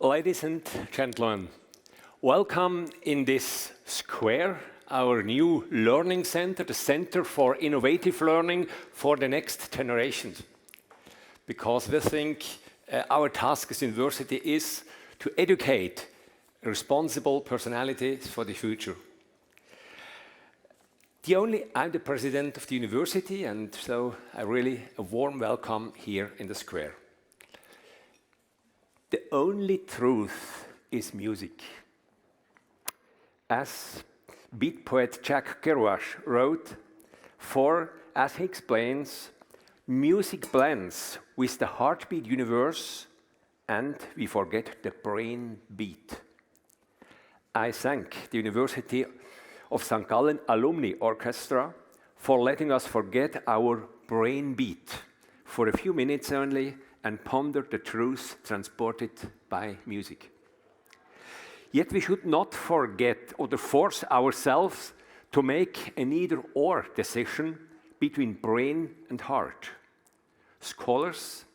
Ladies and gentlemen, welcome in this square, our new learning center, the Center for Innovative Learning for the Next Generations. Because we think our task as university is to educate responsible personalities for the future. I'm the president of the university, and so a warm welcome here in the square. The only truth is music. As beat poet Jack Kerouac wrote, as he explains, music blends with the heartbeat universe and we forget the brain beat. I thank the University of St. Gallen Alumni Orchestra for letting us forget our brain beat for a few minutes only and ponder the truth transported by music. Yet we should not forget or force ourselves to make an either-or decision between brain and heart. Scholars,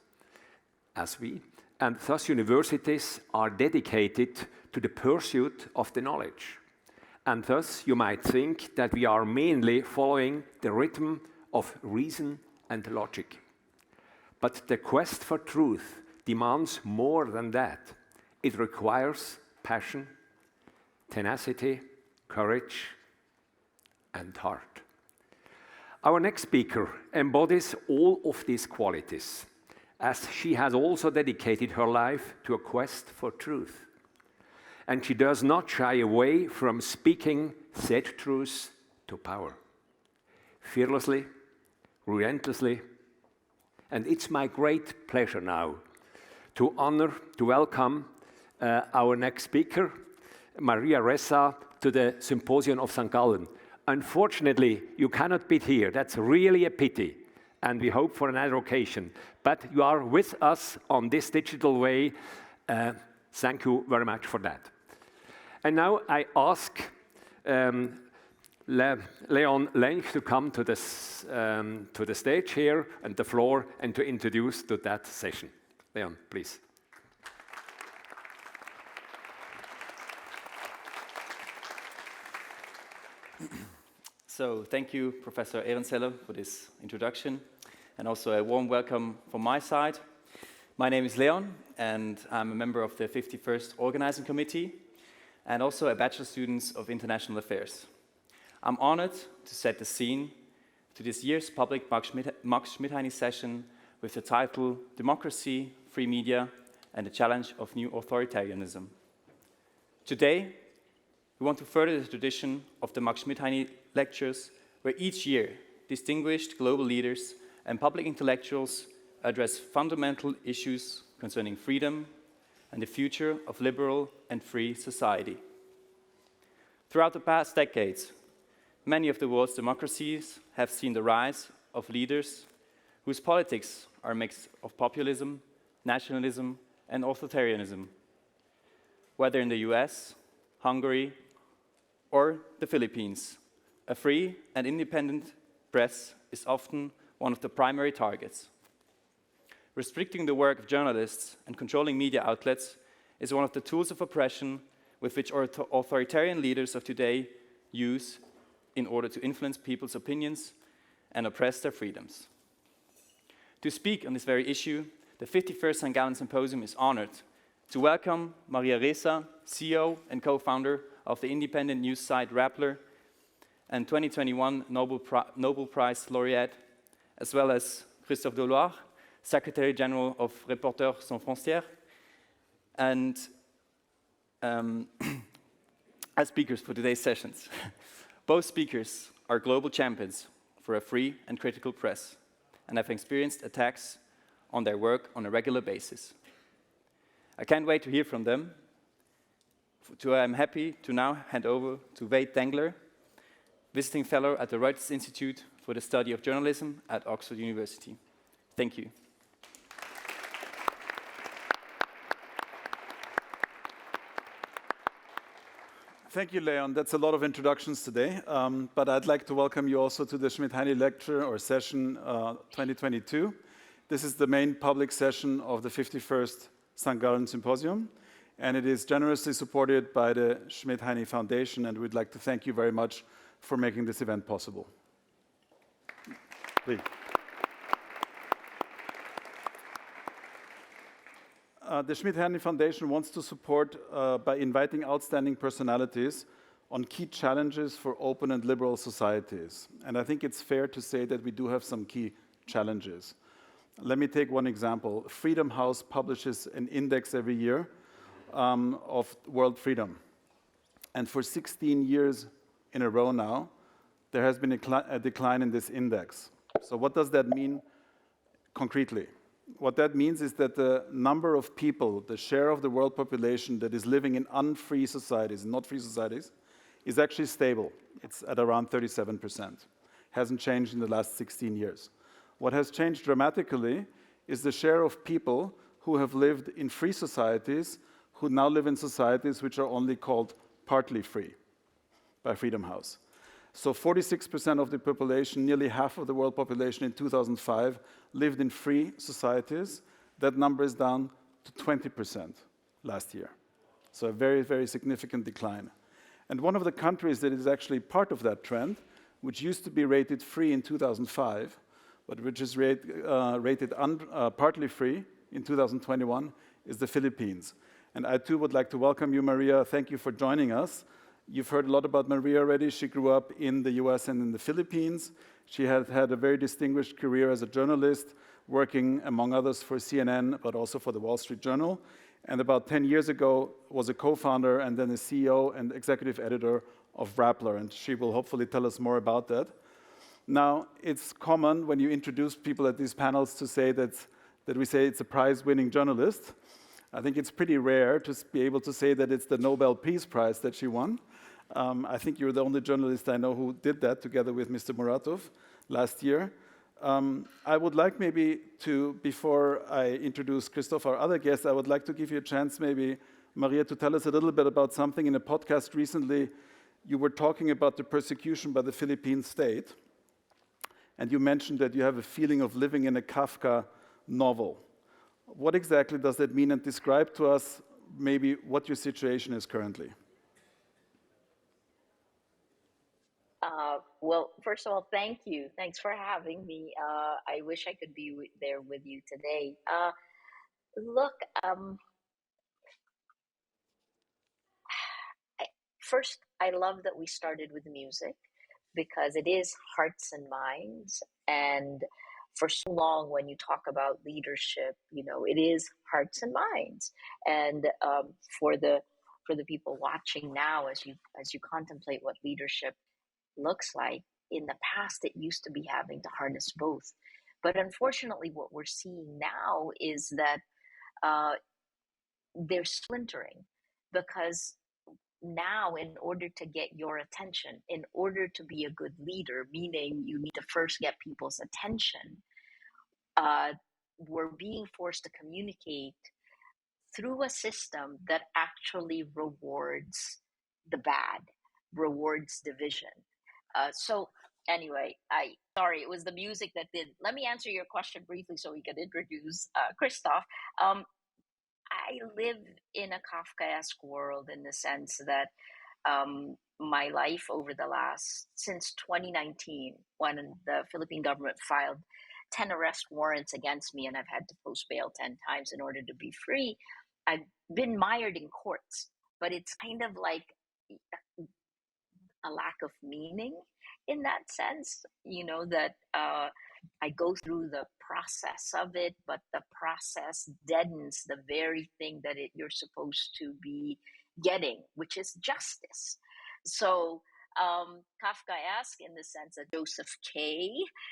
as we, and thus universities, are dedicated to the pursuit of the knowledge. And thus you might think that we are mainly following the rhythm of reason and logic. But the quest for truth demands more than that. It requires passion, tenacity, courage, and heart. Our next speaker embodies all of these qualities, as she has also dedicated her life to a quest for truth. And she does not shy away from speaking said truths to power. Fearlessly, relentlessly, and it's my great pleasure now to welcome our next speaker, Maria Ressa, to the Symposium of St. Gallen. Unfortunately, you cannot be here. That's really a pity, and we hope for another occasion. But you are with us on this digital way. Thank you very much for that. And now I ask Leon Lench to come to the stage here and the floor and to introduce to that session. Leon, please. So thank you, Professor Ehrenzeller, for this introduction, and also a warm welcome from my side. My name is Leon, and I'm a member of the 51st Organizing Committee, and also a Bachelor Student of International Affairs. I'm honored to set the scene to this year's public Max Schmidheiny Session with the title Democracy, Free Media, and the Challenge of New Authoritarianism. Today, we want to further the tradition of the Max Schmidheiny lectures, where each year distinguished global leaders and public intellectuals address fundamental issues concerning freedom and the future of liberal and free society. Throughout the past decades, many of the world's democracies have seen the rise of leaders whose politics are a mix of populism, nationalism, and authoritarianism. Whether in the US, Hungary, or the Philippines, a free and independent press is often one of the primary targets. Restricting the work of journalists and controlling media outlets is one of the tools of oppression with which authoritarian leaders of today use in order to influence people's opinions and oppress their freedoms. To speak on this very issue, the 51st St. Gallen Symposium is honored to welcome Maria Ressa, CEO and co-founder of the independent news site Rappler, and 2021 Nobel Prize Laureate, as well as Christophe Deloire, Secretary General of Reporters Sans Frontières, and as speakers for today's sessions. Both speakers are global champions for a free and critical press, and have experienced attacks on their work on a regular basis. I can't wait to hear from them. I'm happy to now hand over to Wade Dengler, visiting fellow at the Reuters Institute for the Study of Journalism at Oxford University. Thank you. Thank you, Leon. That's a lot of introductions today, but I'd like to welcome you also to the Schmidheiny Lecture or Session 2022. This is the main public session of the 51st St. Gallen Symposium. And it is generously supported by the Schmidheiny Foundation, and we'd like to thank you very much for making this event possible. Please. The Schmidheiny Foundation wants to support by inviting outstanding personalities on key challenges for open and liberal societies. And I think it's fair to say that we do have some key challenges. Let me take one example. Freedom House publishes an index every year of world freedom. And for 16 years in a row now, there has been a decline in this index. So what does that mean concretely? What that means is that the number of people, the share of the world population that is living in unfree societies, not free societies, is actually stable. It's at around 37%. Hasn't changed in the last 16 years. What has changed dramatically is the share of people who have lived in free societies who now live in societies which are only called partly free by Freedom House. So 46% of the population, nearly half of the world population in 2005, lived in free societies. That number is down to 20% last year. So a very, very significant decline. And one of the countries that is actually part of that trend, which used to be rated free in 2005, but which is rated partly free in 2021, is the Philippines. And I too would like to welcome you, Maria. Thank you for joining us. You've heard a lot about Maria already. She grew up in the US and in the Philippines. She had had a very distinguished career as a journalist, working, among others, for CNN, but also for the Wall Street Journal. And about 10 years ago, was a co-founder and then a CEO and executive editor of Rappler. And she will hopefully tell us more about that. Now, it's common when you introduce people at these panels to say that we say it's a prize-winning journalist. I think it's pretty rare to be able to say that it's the Nobel Peace Prize that she won. I think you're the only journalist I know who did that together with Mr. Muratov last year. I would like maybe to, before I introduce Christophe, our other guest, I would like to give you a chance maybe, Maria, to tell us a little bit about something. In a podcast recently, you were talking about the persecution by the Philippine state, and you mentioned that you have a feeling of living in a Kafka novel. What exactly does that mean? And describe to us maybe what your situation is currently. Well, first of all, thank you. Thanks for having me. I wish I could be there with you today. Look, first, I love that we started with music because it is hearts and minds. And for so long, when you talk about leadership, you know, it is hearts and minds. And for the people watching now, as you contemplate what leadership looks like, in the past it used to be having to harness both, but unfortunately what we're seeing now is that they're splintering, because now, in order to get your attention, in order to be a good leader, meaning you need to first get people's attention, we're being forced to communicate through a system that actually rewards the bad, rewards division. So anyway, sorry, it was the music that did. Let me answer your question briefly so we can introduce Christophe. I live in a Kafkaesque world in the sense that my life over the since 2019, when the Philippine government filed 10 arrest warrants against me and I've had to post bail 10 times in order to be free, I've been mired in courts, but it's kind of like a lack of meaning in that sense, you know, that I go through the process of it, but the process deadens the very thing that you're supposed to be getting, which is justice. So Kafkaesque in the sense that Joseph K.,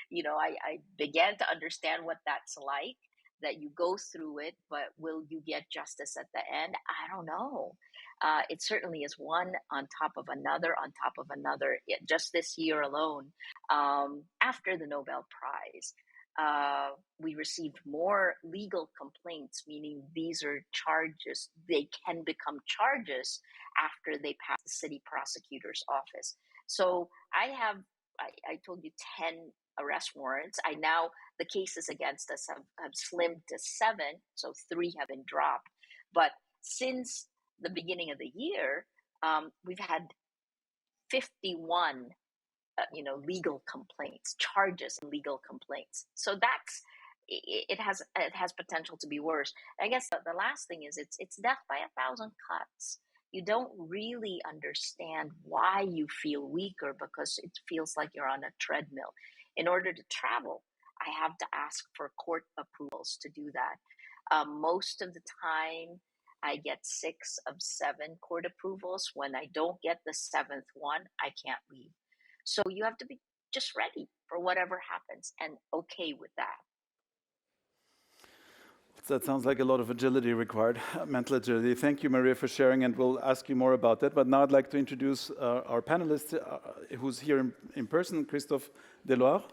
you know, I began to understand what that's like, that you go through it, but will you get justice at the end? I don't know. It certainly is one on top of another, on top of another. Just this year alone, after the Nobel Prize, we received more legal complaints, meaning these are charges. They can become charges after they pass the city prosecutor's office. So I told you 10 arrest warrants. The cases against us have slimmed to 7, so 3 have been dropped. But since the beginning of the year, we've had 51 legal complaints, charges and legal complaints. So that's it has potential to be worse. I guess the last thing is it's death by 1,000 cuts. You don't really understand why you feel weaker because it feels like you're on a treadmill. In order to travel, I have to ask for court approvals to do that. Most of the time, I get 6 of 7 court approvals. When I don't get the 7th one, I can't leave. So you have to be just ready for whatever happens and okay with that. That sounds like a lot of agility required, mental agility. Thank you, Maria, for sharing, and we'll ask you more about that. But now I'd like to introduce our panelist who's here in person, Christophe Deloire.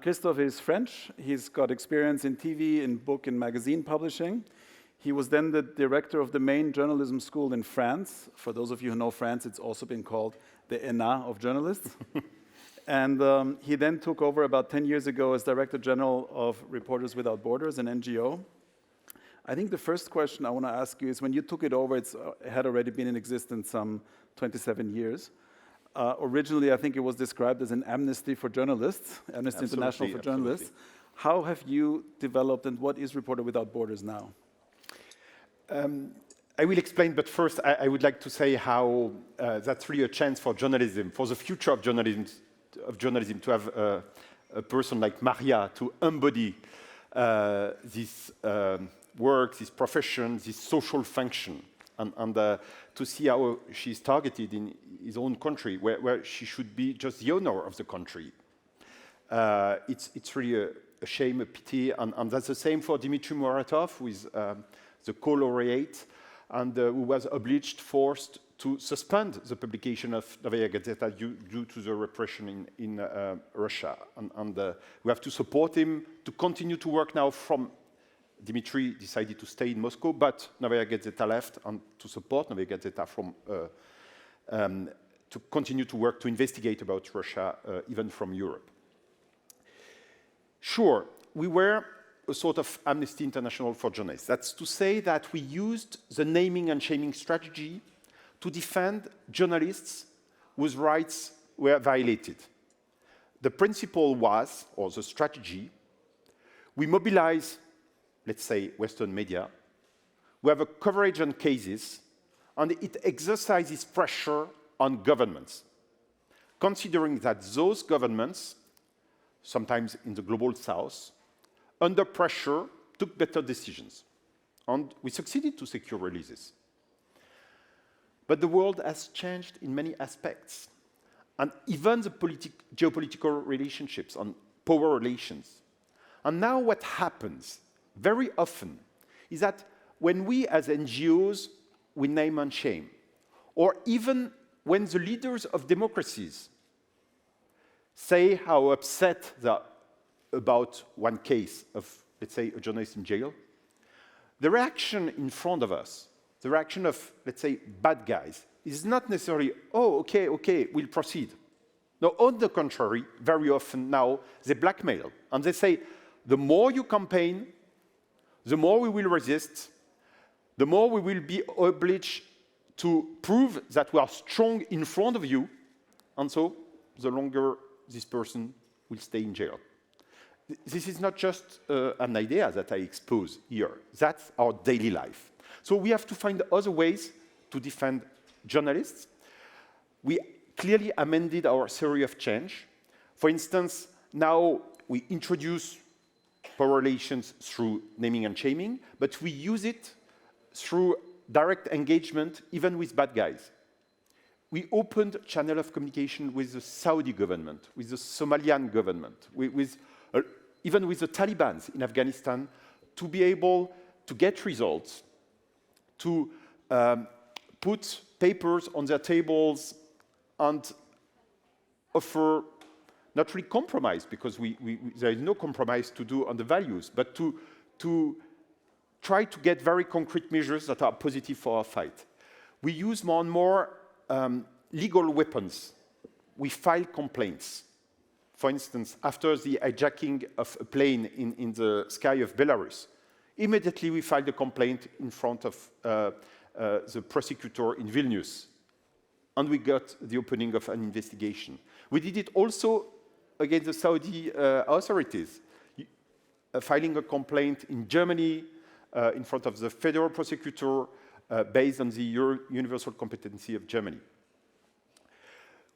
Christophe is French. He's got experience in TV, in book and magazine publishing. He was then the director of the main journalism school in France. For those of you who know France, it's also been called the ENA of journalists. And he then took over about 10 years ago as Director General of Reporters Without Borders, an NGO. I think the first question I want to ask you is, when you took it over, it had already been in existence some 27 years. Originally, I think it was described as an amnesty for journalists, Amnesty International for journalists. How have you developed, and what is Reporter Without Borders now? I will explain, but first I would like to say how that's really a chance for journalism, for the future of journalism to have a person like Maria to embody this work, this profession, this social function, and to see how she's targeted in his own country, where she should be just the owner of the country. It's really a shame, a pity, and that's the same for Dmitry Muratov, who is the co-laureate, and who was forced to suspend the publication of Novaya Gazeta due to the repression in Russia. And we have to support him to continue to work now from... Dmitry decided to stay in Moscow, but Novaya Gazeta left, and to support Novaya Gazeta to continue to work to investigate about Russia, even from Europe. Sure, we were a sort of Amnesty International for journalists. That's to say that we used the naming and shaming strategy to defend journalists whose rights were violated. The principle was, or the strategy, we mobilize, let's say, Western media, we have a coverage on cases, and it exercises pressure on governments, considering that those governments, sometimes in the global south, under pressure, took better decisions. And we succeeded to secure releases. But the world has changed in many aspects. And even the geopolitical relationships and power relations. And now what happens very often is that when we as NGOs, we name and shame, or even when the leaders of democracies say how upset they are about one case of, let's say, a journalist in jail, the reaction in front of us, the reaction of, let's say, bad guys, is not necessarily, oh, okay, we'll proceed. No, on the contrary, very often now, they blackmail. And they say, the more you campaign, the more we will resist, the more we will be obliged to prove that we are strong in front of you, and so the longer this person will stay in jail. This is not just an idea that I expose here. That's our daily life. So we have to find other ways to defend journalists. We clearly amended our theory of change. For instance, now we introduce power relations through naming and shaming, but we use it through direct engagement, even with bad guys. We opened a channel of communication with the Saudi government, with the Somalian government, even with the Taliban in Afghanistan, to be able to get results, to put papers on their tables and offer not really compromise, because there is no compromise to do on the values, but to try to get very concrete measures that are positive for our fight. We use more and more legal weapons. We file complaints. For instance, after the hijacking of a plane in the sky of Belarus, immediately we filed a complaint in front of the prosecutor in Vilnius. And we got the opening of an investigation. We did it also against the Saudi authorities, filing a complaint in Germany in front of the federal prosecutor based on the universal competency of Germany.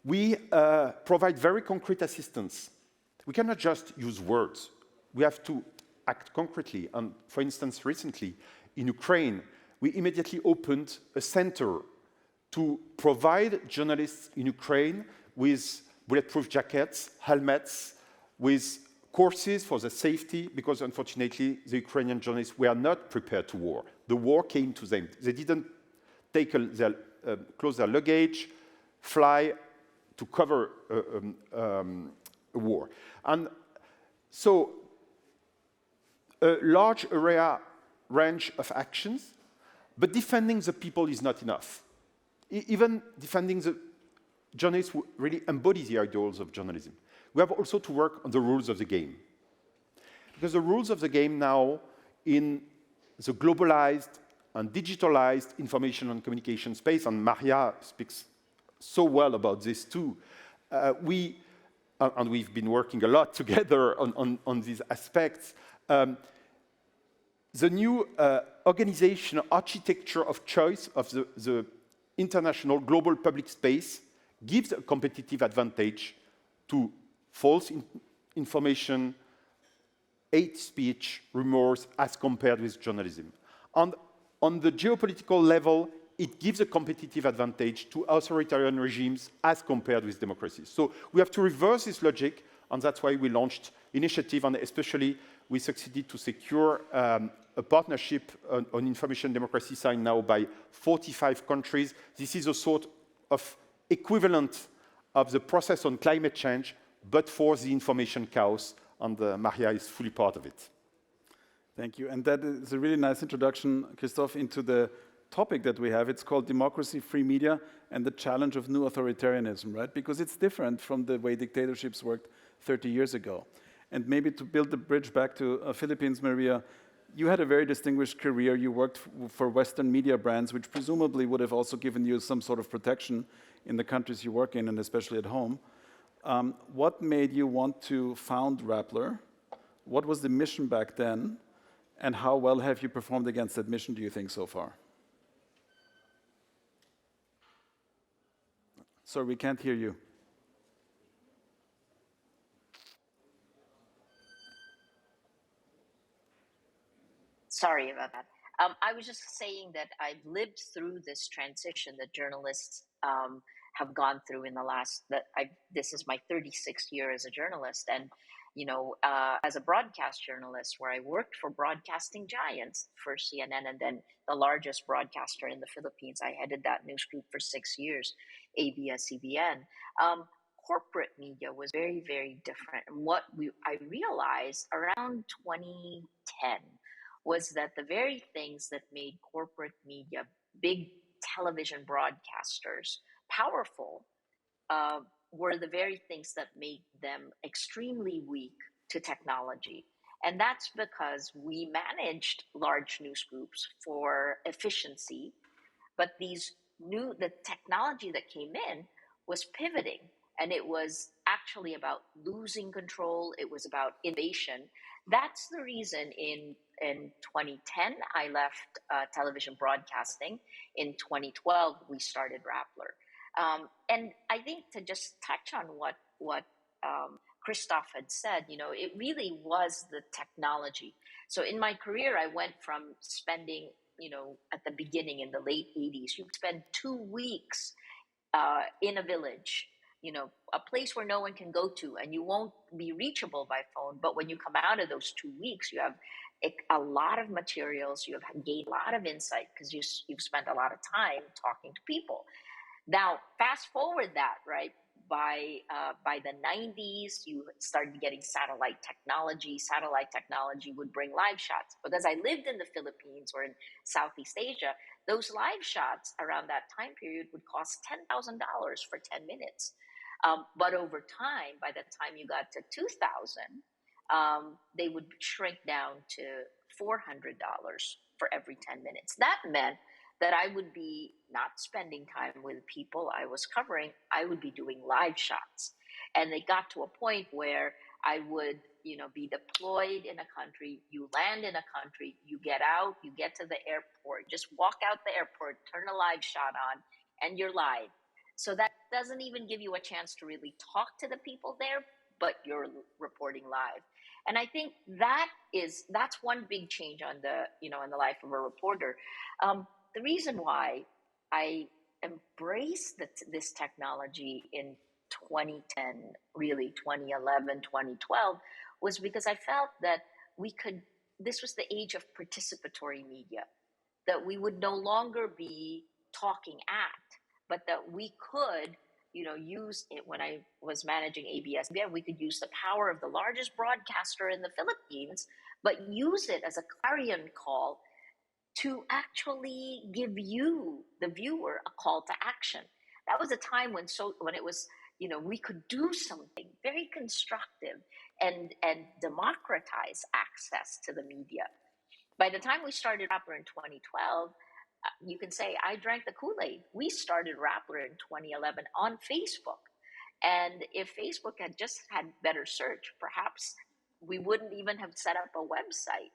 We provide very concrete assistance. We cannot just use words. We have to act concretely. And for instance, recently in Ukraine, we immediately opened a center to provide journalists in Ukraine with bulletproof jackets, helmets, with courses for the safety, because unfortunately the Ukrainian journalists were not prepared to war. The war came to them. They didn't close their luggage, fly to cover a war. And so a large range of actions, but defending the people is not enough. Even defending the journalists who really embody the ideals of journalism. We have also to work on the rules of the game. Because the rules of the game now in the globalized and digitalized information and communication space, and Maria speaks so well about this too, and we've been working a lot together on these aspects. The new organization architecture of choice of the international global public space gives a competitive advantage to false information, hate speech, rumors, as compared with journalism. And on the geopolitical level, it gives a competitive advantage to authoritarian regimes as compared with democracies. So we have to reverse this logic, and that's why we launched initiative, and especially we succeeded to secure a partnership on information democracy signed now by 45 countries. This is a sort of equivalent of the process on climate change, but for the information chaos, and Maria is fully part of it. Thank you. And that is a really nice introduction, Christophe, into the topic that we have. It's called Democracy, Free Media, and the Challenge of New Authoritarianism, right? Because it's different from the way dictatorships worked 30 years ago. And maybe to build the bridge back to Philippines, Maria, you had a very distinguished career. You worked for Western media brands, which presumably would have also given you some sort of protection in the countries you work in, and especially at home. What made you want to found Rappler? What was the mission back then? And how well have you performed against that mission, do you think, so far? Sorry, we can't hear you. Sorry about that. I was just saying that I've lived through this transition that journalists have gone through in the last. This is my 36th year as a journalist, and as a broadcast journalist, where I worked for broadcasting giants, first CNN, and then the largest broadcaster in the Philippines. I headed that news group for 6 years, ABS-CBN. Corporate media was very, very different. And what I realized around 2010 was that the very things that made corporate media, big television broadcasters, powerful, were the very things that made them extremely weak to technology. And that's because we managed large news groups for efficiency, but the technology that came in was pivoting, and it was actually about losing control. It was about innovation. That's the reason in 2010, I left television broadcasting. In 2012, we started Rappler. And I think to just touch on what Christophe had said, it really was the technology. So in my career, I went from spending, at the beginning in the late 80s, you'd spend 2 weeks in a village, a place where no one can go to, and you won't be reachable by phone. But when you come out of those 2 weeks, you have a lot of materials, you have gained a lot of insight because you've spent a lot of time talking to people. Now, fast forward that, right? By the 90s, you started getting satellite technology. Satellite technology would bring live shots. Because I lived in the Philippines or in Southeast Asia, those live shots around that time period would cost $10,000 for 10 minutes. But over time, by the time you got to 2000, they would shrink down to $400 for every 10 minutes. That meant that I would be not spending time with people I was covering, I would be doing live shots. And they got to a point where I would, be deployed in a country, you land in a country, you get out, you get to the airport, just walk out the airport, turn a live shot on, and you're live. So that doesn't even give you a chance to really talk to the people there, but you're reporting live. And I think that's one big change on in the life of a reporter. The reason why I embraced this technology in 2010, really 2011, 2012, was because I felt that this was the age of participatory media, that we would no longer be talking at, but that we could, use it. When I was managing ABS-CBN, we could use the power of the largest broadcaster in the Philippines, but use it as a clarion call to actually give you, the viewer, a call to action. That was a time when it was, we could do something very constructive and democratize access to the media. By the time we started Rappler in 2012, you can say I drank the Kool-Aid. We started Rappler in 2011 on Facebook. And if Facebook had just had better search, perhaps we wouldn't even have set up a website.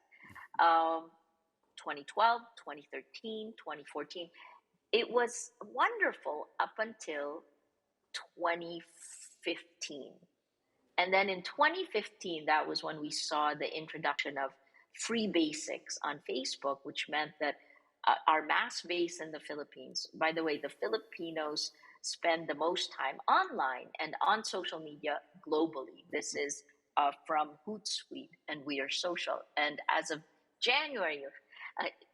2012, 2013, 2014. It was wonderful up until 2015. And then in 2015, that was when we saw the introduction of free basics on Facebook, which meant that our mass base in the Philippines, by the way, the Filipinos spend the most time online and on social media globally. This is from Hootsuite and We Are Social. And as of January,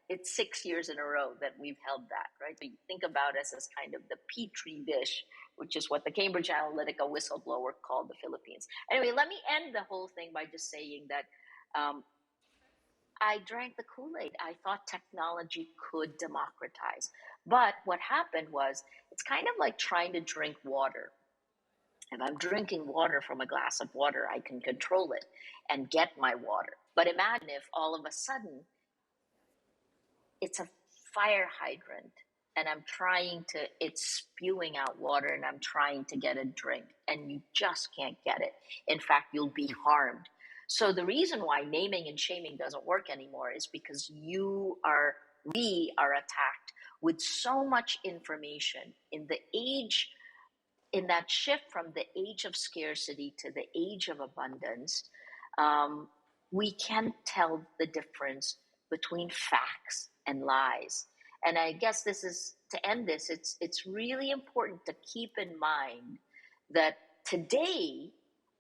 it's 6 years in a row that we've held that, right? So you think about us as kind of the petri dish, which is what the Cambridge Analytica whistleblower called the Philippines. Anyway, let me end the whole thing by just saying that I drank the Kool-Aid. I thought technology could democratize. But what happened was, it's kind of like trying to drink water. If I'm drinking water from a glass of water, I can control it and get my water. But imagine if all of a sudden it's a fire hydrant and it's spewing out water and I'm trying to get a drink and you just can't get it. In fact, you'll be harmed. So the reason why naming and shaming doesn't work anymore is because we are attacked with so much information in that shift from the age of scarcity to the age of abundance. We can't tell the difference between facts and lies. And I guess this is, to end this, it's really important to keep in mind that today,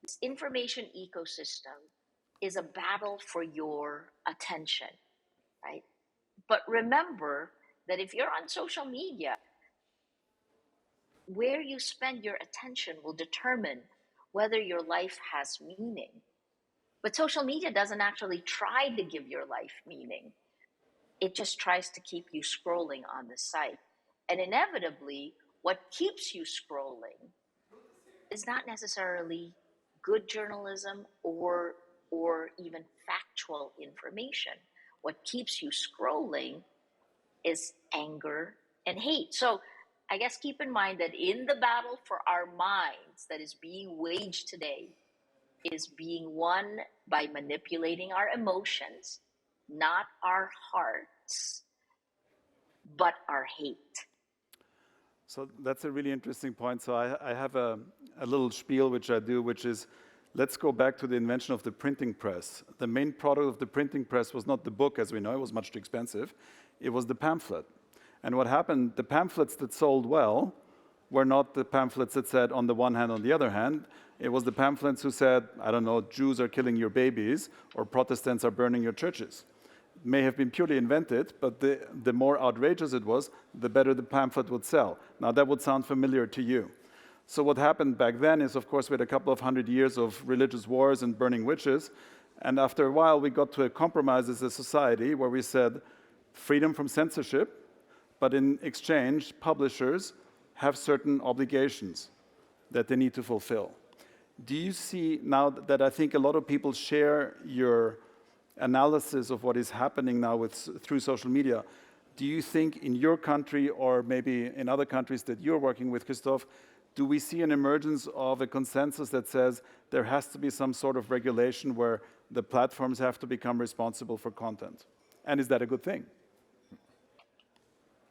this information ecosystem is a battle for your attention, right? But remember that if you're on social media, where you spend your attention will determine whether your life has meaning. But social media doesn't actually try to give your life meaning. It just tries to keep you scrolling on the site. And inevitably, what keeps you scrolling is not necessarily good journalism or even factual information. What keeps you scrolling is anger and hate. So I guess keep in mind that in the battle for our minds that is being waged today is being won by manipulating our emotions, not our hearts, but our hate. So that's a really interesting point. So I have a little spiel which I do, which is, let's go back to the invention of the printing press. The main product of the printing press was not the book, as we know, it was much too expensive. It was the pamphlet. And what happened, the pamphlets that sold well were not the pamphlets that said on the one hand, on the other hand. It was the pamphlets who said, I don't know, Jews are killing your babies or Protestants are burning your churches. It may have been purely invented, but the more outrageous it was, the better the pamphlet would sell. Now that would sound familiar to you. So what happened back then is, of course, we had a couple of 100 years of religious wars and burning witches. And after a while, we got to a compromise as a society where we said freedom from censorship, but in exchange, publishers have certain obligations that they need to fulfill. Do you see, now that I think a lot of people share your analysis of what is happening now through social media, do you think in your country, or maybe in other countries that you're working with, Christophe, do we see an emergence of a consensus that says there has to be some sort of regulation where the platforms have to become responsible for content? And is that a good thing?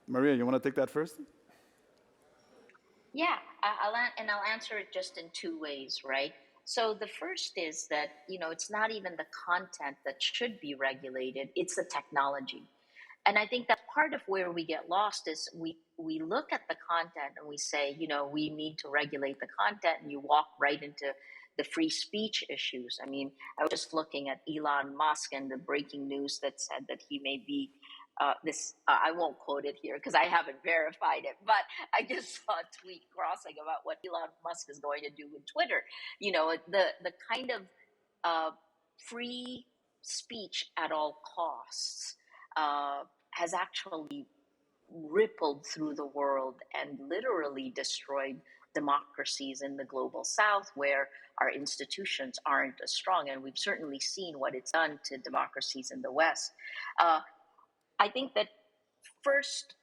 Maria, you want to take that first? Yeah, I'll answer it just in two ways, right? So the first is that, you know, it's not even the content that should be regulated, it's the technology. And I think that part of where we get lost is we look at the content and we say, you know, we need to regulate the content, and you walk right into the free speech issues. I mean, I was just looking at Elon Musk and the breaking news that said that he may be I won't quote it here because I haven't verified it, but I just saw a tweet crossing about what Elon Musk is going to do with Twitter. You know, the kind of free speech at all costs has actually rippled through the world and literally destroyed democracies in the global south, where our institutions aren't as strong. And we've certainly seen what it's done to democracies in the West. I think that first,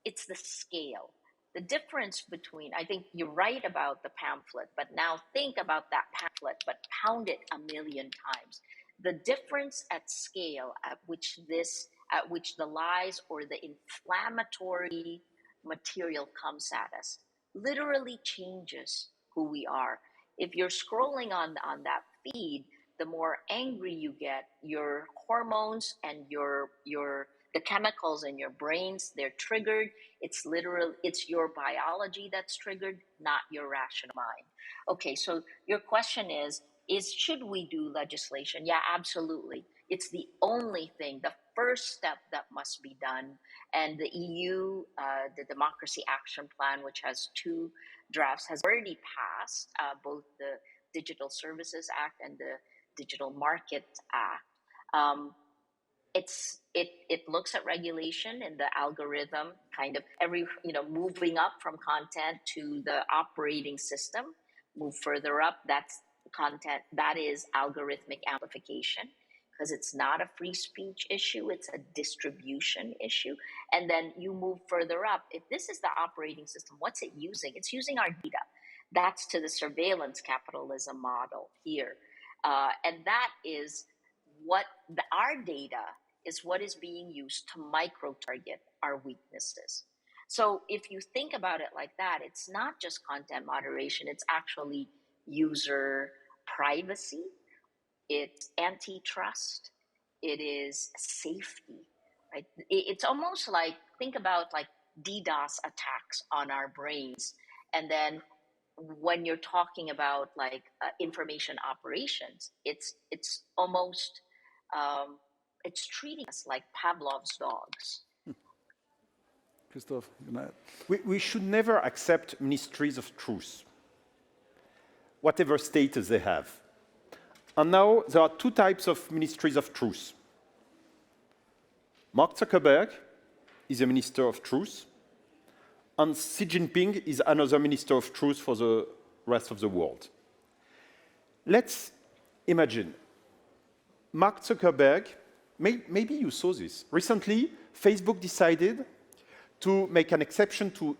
it's the scale. The difference between, I think you're right about the pamphlet, but now think about that pamphlet, but pound it 1,000,000 times. The difference at scale at which the lies or the inflammatory material comes at us literally changes who we are. If you're scrolling on that feed, the more angry you get, your hormones and the chemicals in your brains, they're triggered. It's your biology that's triggered, not your rational mind. Okay, so your question is should we do legislation? Yeah, absolutely. It's the only thing, the first step that must be done. And the EU, the Democracy Action Plan, which has 2 drafts, has already passed, both the Digital Services Act and the Digital Market Act. It looks at regulation and the algorithm, kind of moving up from content to the operating system, move further up. That's content, that is algorithmic amplification, because it's not a free speech issue, it's a distribution issue. And then you move further up. If this is the operating system, what's it using? It's using our data. That's to the surveillance capitalism model here. And that is our data is what is being used to micro-target our weaknesses. So if you think about it like that, it's not just content moderation, it's actually user privacy, it's antitrust, it is safety, right? It's almost like, think about like DDoS attacks on our brains. And then when you're talking about like information operations, it's almost, it's treating us like Pavlov's dogs. Christophe, we should never accept ministries of truth, whatever status they have. And now there are 2 types of ministries of truth. Mark Zuckerberg is a minister of truth, and Xi Jinping is another minister of truth for the rest of the world. Let's imagine Mark Zuckerberg, maybe you saw this. Recently, Facebook decided to make an exception to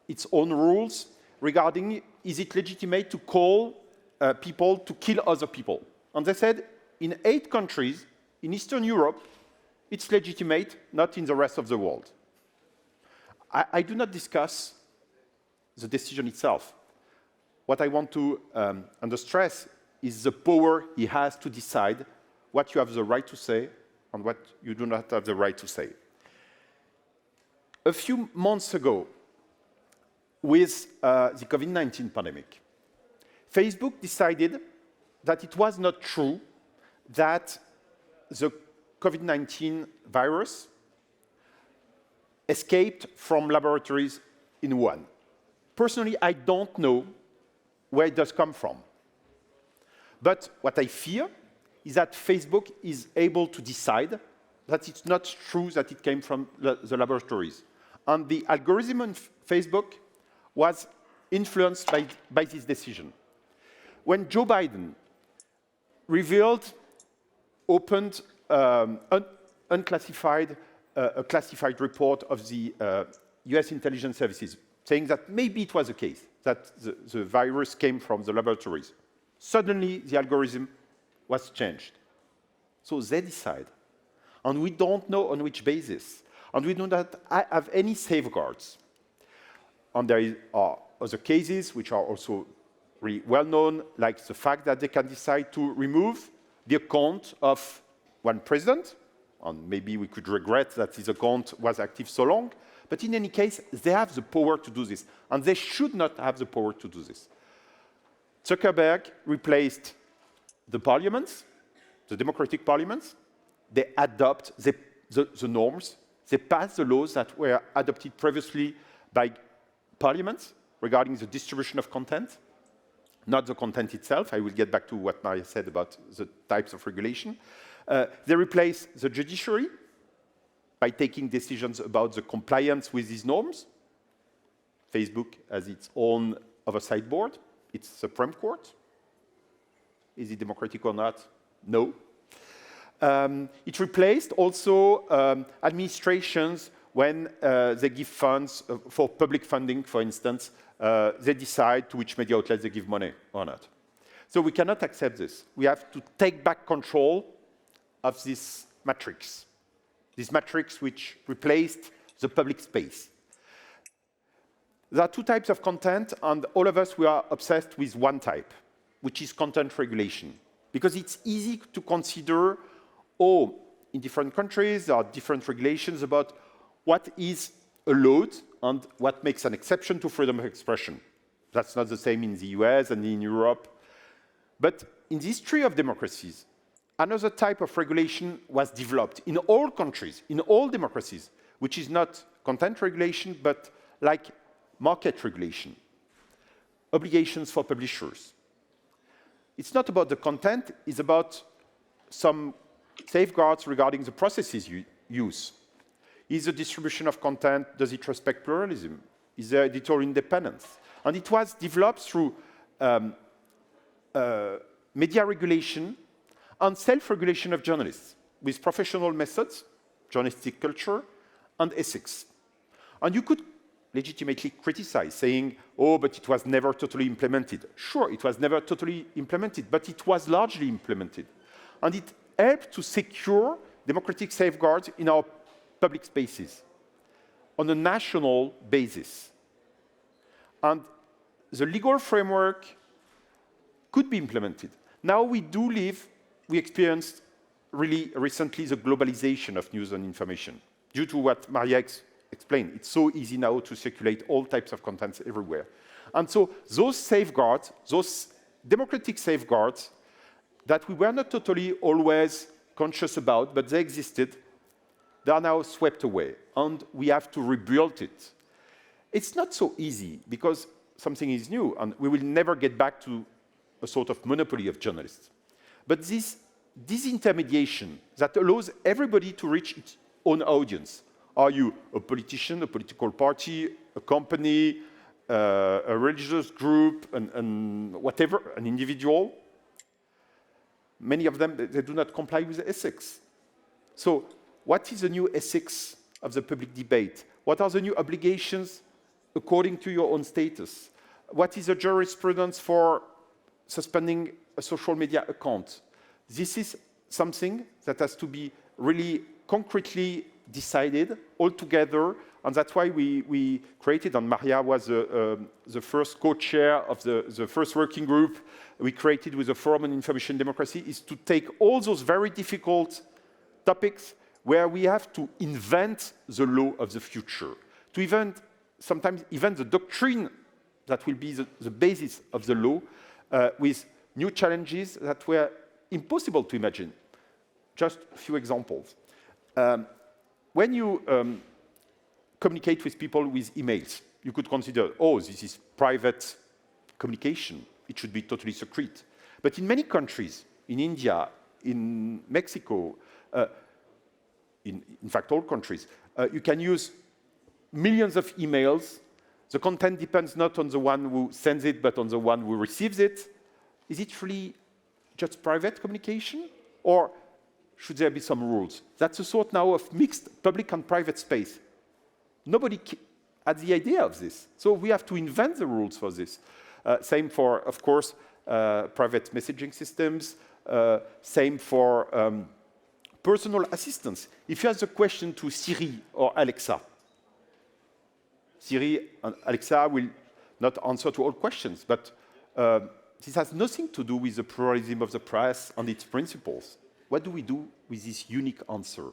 its own rules regarding is it legitimate to call people to kill other people. And they said in 8 countries in Eastern Europe, it's legitimate, not in the rest of the world. I do not discuss the decision itself. What I want to stress is the power he has to decide what you have the right to say and what you do not have the right to say. A few months ago, with the COVID-19 pandemic, Facebook decided that it was not true that the COVID-19 virus escaped from laboratories in Wuhan. Personally, I don't know where it does come from. But what I fear is that Facebook is able to decide that it's not true that it came from the laboratories. And the algorithm on Facebook was influenced by this decision. When Joe Biden opened unclassified a classified report of the US intelligence services saying that maybe it was the case, that the virus came from the laboratories. Suddenly, the algorithm was changed. So they decide. And we don't know on which basis. And we do not have any safeguards. And there are other cases which are also really well known, like the fact that they can decide to remove the account of one president, and maybe we could regret that his account was active so long, but in any case, they have the power to do this, and they should not have the power to do this. Zuckerberg replaced the parliaments, the democratic parliaments. They adopt the norms, they pass the laws that were adopted previously by parliaments regarding the distribution of content, not the content itself. I will get back to what Maria said about the types of regulation. They replace the judiciary by taking decisions about the compliance with these norms. Facebook has its own oversight board, its Supreme Court. Is it democratic or not? No. It replaced also administrations when they give funds for public funding, for instance. They decide to which media outlets they give money or not. So we cannot accept this. We have to take back control of this matrix which replaced the public space. There are two types of content, and all of us, we are obsessed with one type, which is content regulation. Because it's easy to consider, oh, in different countries, there are different regulations about what is allowed and what makes an exception to freedom of expression. That's not the same in the US and in Europe. But in the history of democracies, another type of regulation was developed in all countries, in all democracies, which is not content regulation, but like market regulation, obligations for publishers. It's not about the content, it's about some safeguards regarding the processes you use. Is the distribution of content, does it respect pluralism? Is there editorial independence? And it was developed through media regulation and self-regulation of journalists with professional methods, journalistic culture, and ethics. And you could legitimately criticize, saying, oh, but it was never totally implemented. Sure, it was never totally implemented, but it was largely implemented. And it helped to secure democratic safeguards in our public spaces on a national basis. And the legal framework could be implemented. Now we experienced really recently the globalization of news and information. Due to what Maria explained, it's so easy now to circulate all types of contents everywhere. And so those safeguards, those democratic safeguards that we were not totally always conscious about, but they existed, they are now swept away, and we have to rebuild it. It's not so easy, because something is new, and we will never get back to a sort of monopoly of journalists. But this disintermediation that allows everybody to reach its own audience. Are you a politician, a political party, a company, a religious group, whatever, an individual? Many of them, they do not comply with the ethics. So what is the new ethics of the public debate? What are the new obligations according to your own status? What is the jurisprudence for suspending a social media account? This is something that has to be really concretely decided all together, and that's why we created, and Maria was the first co-chair of the first working group we created with the Forum on Information Democracy, is to take all those very difficult topics where we have to invent the law of the future, to sometimes invent the doctrine that will be the basis of the law, with new challenges that were impossible to imagine. Just a few examples. When you communicate with people with emails, you could consider, oh, this is private communication. It should be totally secret. But in many countries, in India, in Mexico, in fact, all countries, you can use millions of emails. The content depends not on the one who sends it, but on the one who receives it. Is it really just private communication? Or should there be some rules? That's a sort now of mixed public and private space. Nobody had the idea of this. So we have to invent the rules for this. Same for, of course, private messaging systems. Same for personal assistants. If you ask a question to Siri or Alexa, Siri and Alexa will not answer to all questions, but this has nothing to do with the pluralism of the press and its principles. What do we do with this unique answer?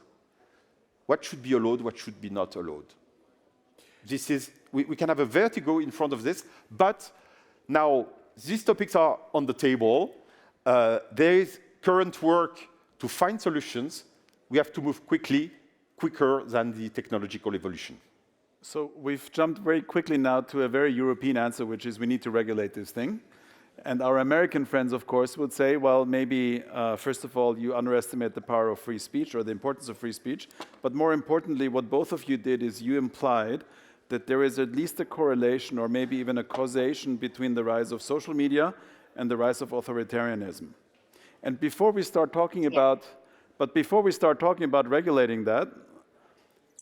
What should be allowed, what should be not allowed? This is, we can have a vertigo in front of this, but now these topics are on the table. There is current work to find solutions. We have to move quickly, quicker than the technological evolution. So we've jumped very quickly now to a very European answer, which is we need to regulate this thing. And our American friends, of course, would say, well, maybe, first of all, you underestimate the power of free speech or the importance of free speech. But more importantly, what both of you did is you implied that there is at least a correlation or maybe even a causation between the rise of social media and the rise of authoritarianism. And before we start talking about, regulating that,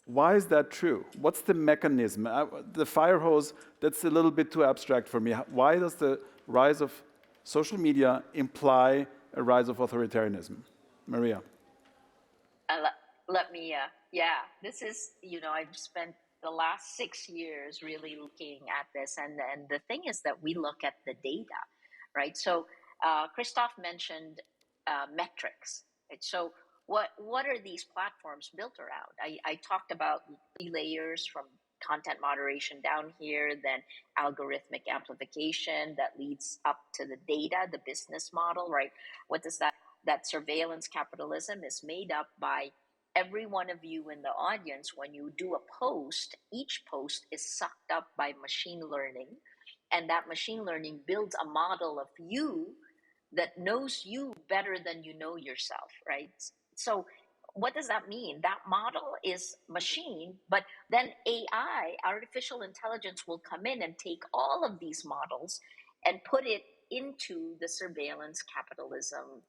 why is that true? What's the mechanism? The fire hose, that's a little bit too abstract for me. Why does the rise of social media imply a rise of authoritarianism? Maria. Let me, this is, I've spent the last 6 years really looking at this. And the thing is that we look at the data, right? So Christophe mentioned metrics. Right? So what are these platforms built around? I talked about 3 layers from content moderation down here, then algorithmic amplification that leads up to the data, the business model, right? What does that surveillance capitalism is made up by every one of you in the audience. When you do a post, each post is sucked up by machine learning, and that machine learning builds a model of you that knows you better than you know yourself, right? So what does that mean? That model is machine, but then AI, artificial intelligence, will come in and take all of these models and put it into the surveillance capitalism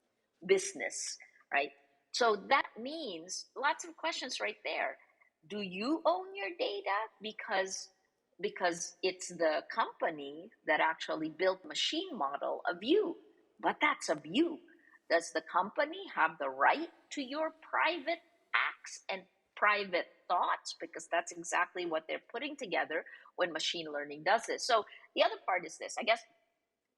business, right? So that means lots of questions right there. Do you own your data? Because it's the company that actually built machine model of you, but that's of you. Does the company have the right to your private acts and private thoughts? Because that's exactly what they're putting together when machine learning does this. So the other part is this, I guess.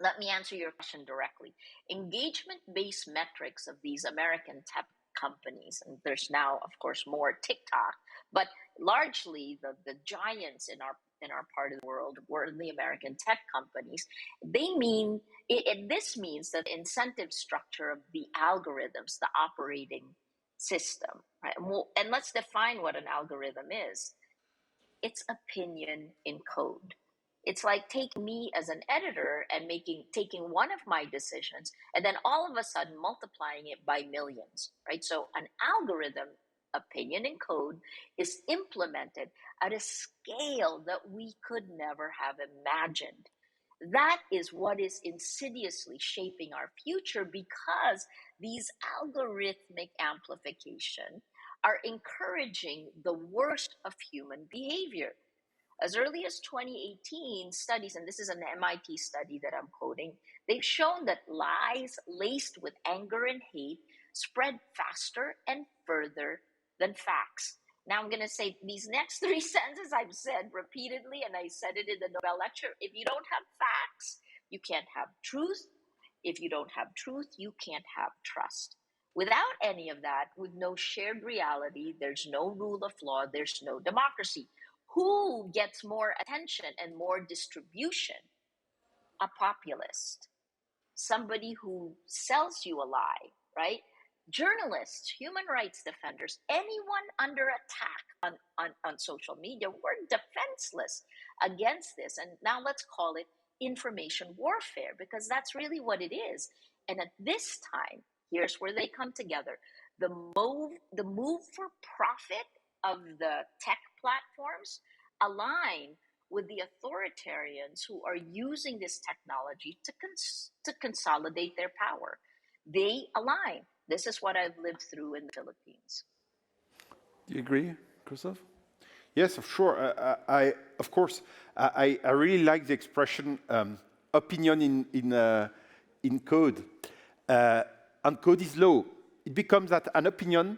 Let me answer your question directly. Engagement-based metrics of these American tech companies, and there's now, of course, more TikTok, but largely the giants in our part of the world were the American tech companies. This means that the incentive structure of the algorithms, the operating system, right? And let's define what an algorithm is. It's opinion in code. It's like taking me as an editor and taking one of my decisions and then all of a sudden multiplying it by millions, right? So an algorithm, opinion in code, is implemented at a scale that we could never have imagined. That is what is insidiously shaping our future, because these algorithmic amplification are encouraging the worst of human behavior. As early as 2018, studies, and this is an MIT study that I'm quoting, they've shown that lies laced with anger and hate spread faster and further than facts. Now I'm going to say these next 3 sentences I've said repeatedly, and I said it in the Nobel lecture. If you don't have facts, you can't have truth. If you don't have truth, you can't have trust. Without any of that, with no shared reality, there's no rule of law, there's no democracy. Who gets more attention and more distribution? A populist. Somebody who sells you a lie, right? Journalists, human rights defenders, anyone under attack on social media, we're defenseless against this. And now let's call it information warfare, because that's really what it is. And at this time, here's where they come together. The move for profit of the tech platforms align with the authoritarians who are using this technology to consolidate their power. They align. This is what I've lived through in the Philippines. Do you agree, Christophe? Yes, of sure. Of course, I really like the expression opinion in code. And code is law. It becomes that an opinion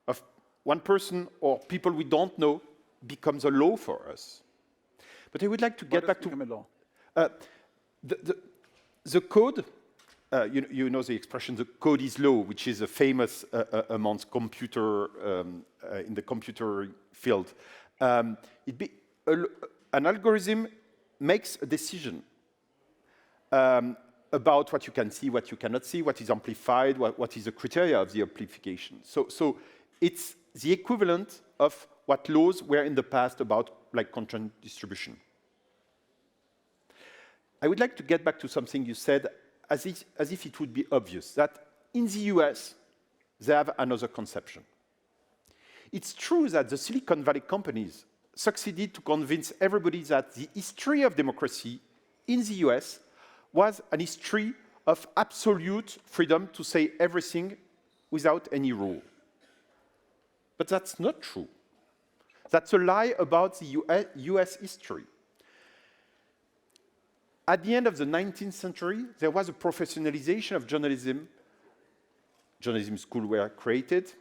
of one person or people we don't know becomes a law for us. But I would like to get back to law? the code. You know the expression, the code is law, which is a famous amongst computer in the computer field. An algorithm makes a decision about what you can see, what you cannot see, what is amplified, what is the criteria of the amplification. So it's the equivalent of what laws were in the past about, like content distribution. I would like to get back to something you said, as if it would be obvious, that in the US, they have another conception. It's true that the Silicon Valley companies succeeded to convince everybody that the history of democracy in the US was an history of absolute freedom to say everything without any rule. But that's not true. That's a lie about the US history. At the end of the 19th century, there was a professionalization of journalism. Journalism schools were created.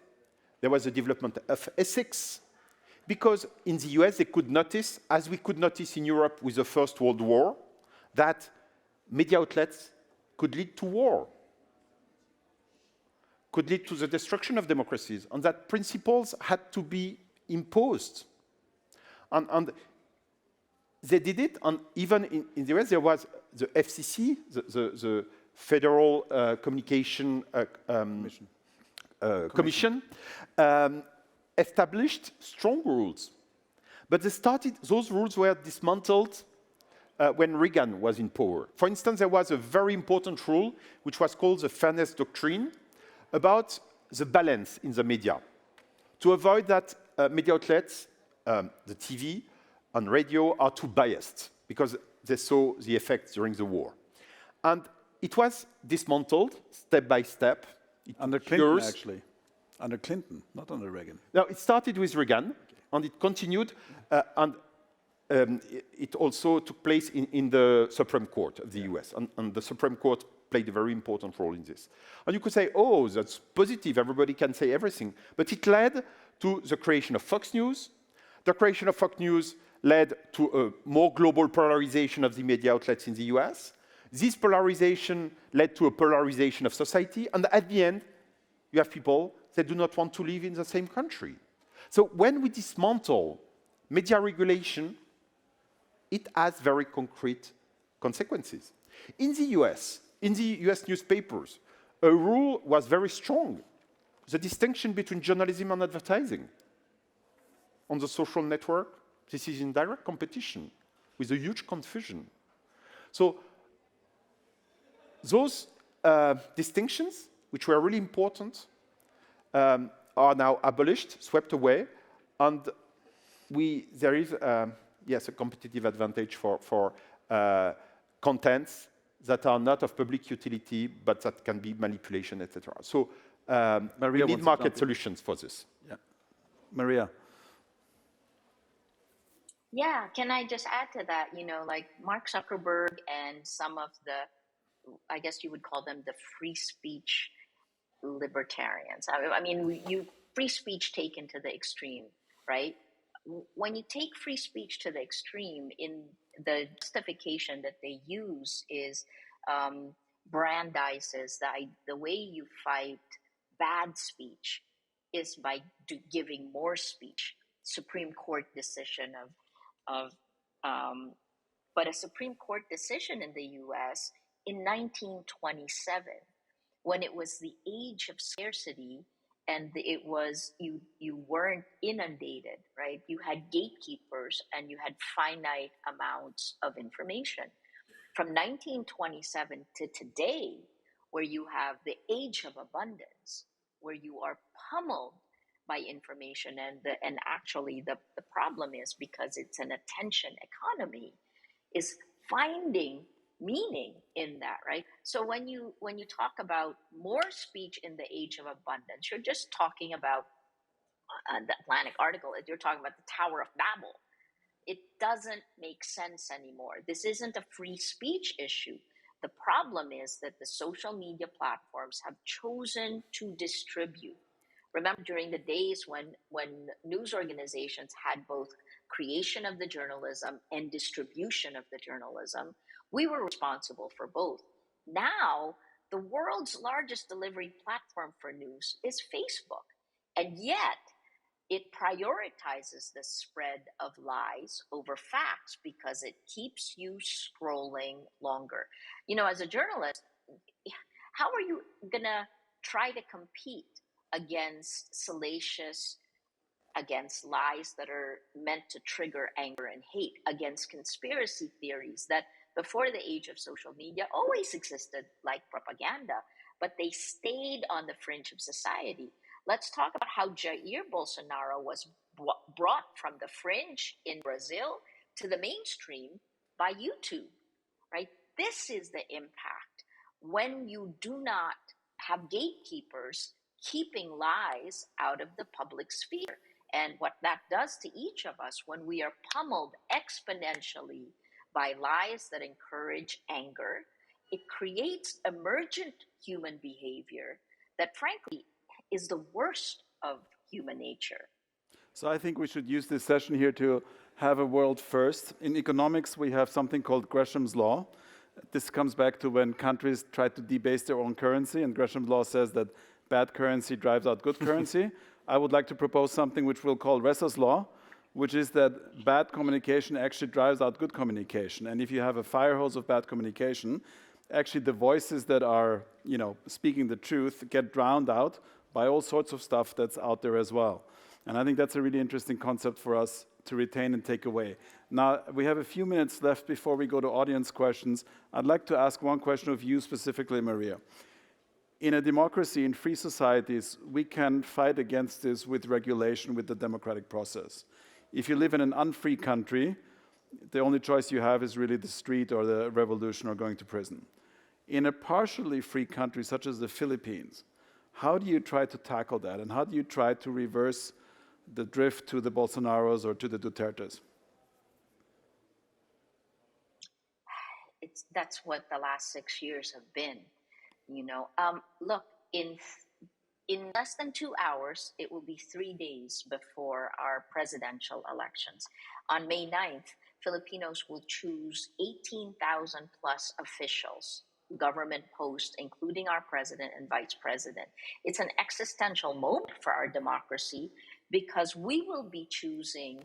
There was a development of ethics, because in the US they could notice, as we could notice in Europe with the First World War, that media outlets could lead to war, could lead to the destruction of democracies, and that principles had to be imposed. And they did it, and even in the US there was the FCC, the Federal Communication Commission, established strong rules. But those rules were dismantled when Reagan was in power. For instance, there was a very important rule, which was called the Fairness Doctrine, about the balance in the media, to avoid that media outlets, the TV and radio, are too biased, because they saw the effects during the war. And it was dismantled step by step. Under Clinton, actually. Under Clinton, not under Reagan. Now, it started with Reagan, and it continued, and it also took place in the Supreme Court of the US, and the Supreme Court played a very important role in this. And you could say, oh, that's positive, everybody can say everything. But it led to the creation of Fox News. The creation of Fox News led to a more global polarization of the media outlets in the US. This polarization led to a polarization of society, and at the end, you have people that do not want to live in the same country. So when we dismantle media regulation, it has very concrete consequences. In the US newspapers, a rule was very strong: the distinction between journalism and advertising. On the social network, this is in direct competition with a huge confusion. So those distinctions, which were really important, are now abolished, swept away, and there is, yes, a competitive advantage for contents that are not of public utility, but that can be manipulation, etc. So we need market solutions for this. Yeah. Maria. Yeah, can I just add to that? You know, like Mark Zuckerberg and some of the, I guess you would call them the free speech libertarians. I mean, free speech taken to the extreme, right? When you take free speech to the extreme, in the justification that they use is Brandeis's, the way you fight bad speech is by giving more speech. Supreme Court decision but a Supreme Court decision in the US in 1927, when it was the age of scarcity and it was you weren't inundated, right? You had gatekeepers and you had finite amounts of information. From 1927 to today, where you have the age of abundance, where you are pummeled by information, and actually the problem is, because it's an attention economy, is finding meaning in that, right? So when you talk about more speech in the age of abundance, you're just talking about the Atlantic article. You're talking about the Tower of Babel. It doesn't make sense anymore. This isn't a free speech issue. The problem is that the social media platforms have chosen to distribute. Remember, during the days when news organizations had both creation of the journalism and distribution of the journalism, we were responsible for both. Now, the world's largest delivery platform for news is Facebook. And yet, it prioritizes the spread of lies over facts because it keeps you scrolling longer. You know, as a journalist, how are you going to try to compete against salacious, against lies that are meant to trigger anger and hate, against conspiracy theories that before the age of social media always existed like propaganda, but they stayed on the fringe of society? Let's talk about how Jair Bolsonaro was brought from the fringe in Brazil to the mainstream by YouTube, right? This is the impact when you do not have gatekeepers keeping lies out of the public sphere. And what that does to each of us when we are pummeled exponentially by lies that encourage anger, it creates emergent human behavior that, frankly, is the worst of human nature. So I think we should use this session here to have a world first. In economics, we have something called Gresham's law. This comes back to when countries try to debase their own currency, and Gresham's law says that bad currency drives out good currency. I would like to propose something which we'll call Ressa's law, which is that bad communication actually drives out good communication. And if you have a fire hose of bad communication, actually the voices that are, you know, speaking the truth get drowned out by all sorts of stuff that's out there as well. And I think that's a really interesting concept for us to retain and take away. Now, we have a few minutes left before we go to audience questions. I'd like to ask one question of you specifically, Maria. In a democracy, in free societies, we can fight against this with regulation, with the democratic process. If you live in an unfree country, the only choice you have is really the street or the revolution or going to prison. In a partially free country such as the Philippines, how do you try to tackle that? And how do you try to reverse the drift to the Bolsonaros or to the Dutertes? That's what the last 6 years have been. You know, look, in less than 2 hours, it will be 3 days before our presidential elections. On May 9th, Filipinos will choose 18,000 plus officials, government posts, including our president and vice president. It's an existential moment for our democracy because we will be choosing,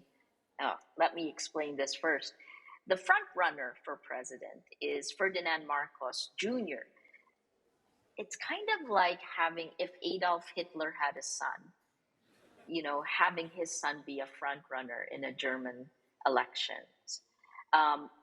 let me explain this first. The front runner for president is Ferdinand Marcos Jr. It's kind of like having, if Adolf Hitler had a son, you know, having his son be a front runner in a German elections.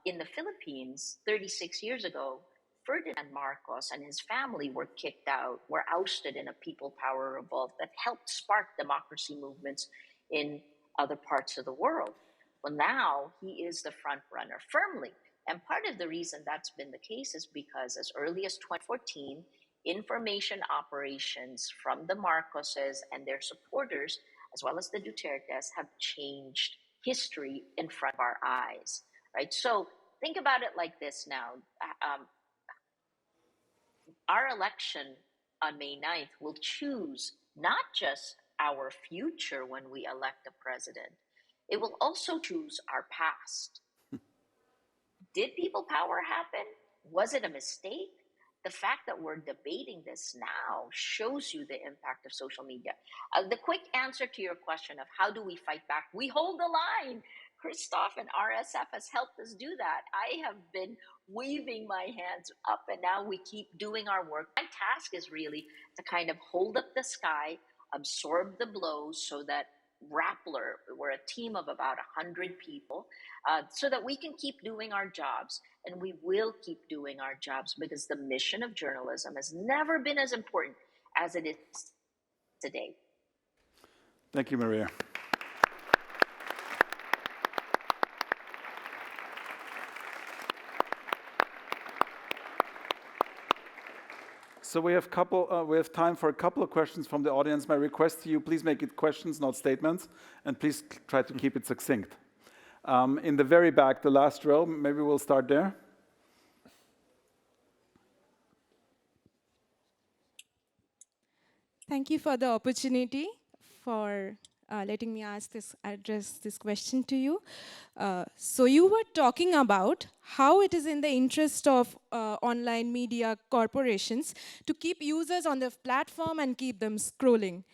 In the Philippines, 36 years ago, Ferdinand Marcos and his family were kicked out, were ousted in a people power revolt that helped spark democracy movements in other parts of the world. Well, now he is the front runner firmly. And part of the reason that's been the case is because as early as 2014, information operations from the Marcoses and their supporters, as well as the Dutertes, have changed history in front of our eyes, right? So think about it like this now. Our election on May 9th will choose not just our future when we elect a president, it will also choose our past. Did people power happen? Was it a mistake? The fact that we're debating this now shows you the impact of social media. The quick answer to your question of how do we fight back? We hold the line. Christophe and RSF has helped us do that. I have been waving my hands up and now we keep doing our work. My task is really to kind of hold up the sky, absorb the blows so that Rappler, we're a team of about 100 people, so that we can keep doing our jobs. And we will keep doing our jobs because the mission of journalism has never been as important as it is today. Thank you, Maria. So we have time for a couple of questions from the audience. My request to you, please make it questions, not statements, and please try to keep it succinct. In the very back, the last row, maybe we'll start there. Thank you for the opportunity for letting me address this question to you. So you were talking about how it is in the interest of online media corporations to keep users on the platform and keep them scrolling.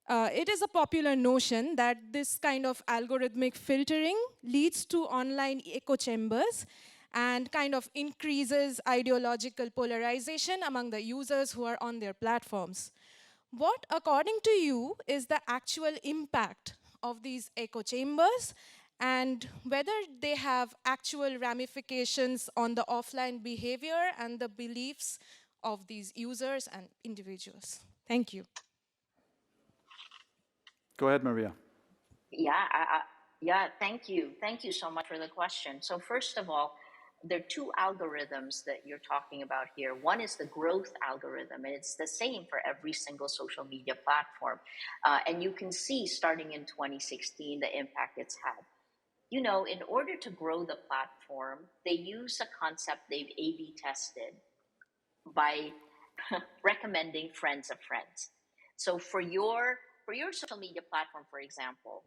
It is a popular notion that this kind of algorithmic filtering leads to online echo chambers and kind of increases ideological polarization among the users who are on their platforms. What, according to you, is the actual impact of these echo chambers and whether they have actual ramifications on the offline behavior and the beliefs of these users and individuals? Thank you. Go ahead, Maria. Yeah, thank you. Thank you so much for the question. So first of all, there are two algorithms that you're talking about here. One is the growth algorithm, and it's the same for every single social media platform. And you can see starting in 2016 the impact it's had. You know, in order to grow the platform, they use a concept they've A/B tested by recommending friends of friends. So for your social media platform, for example,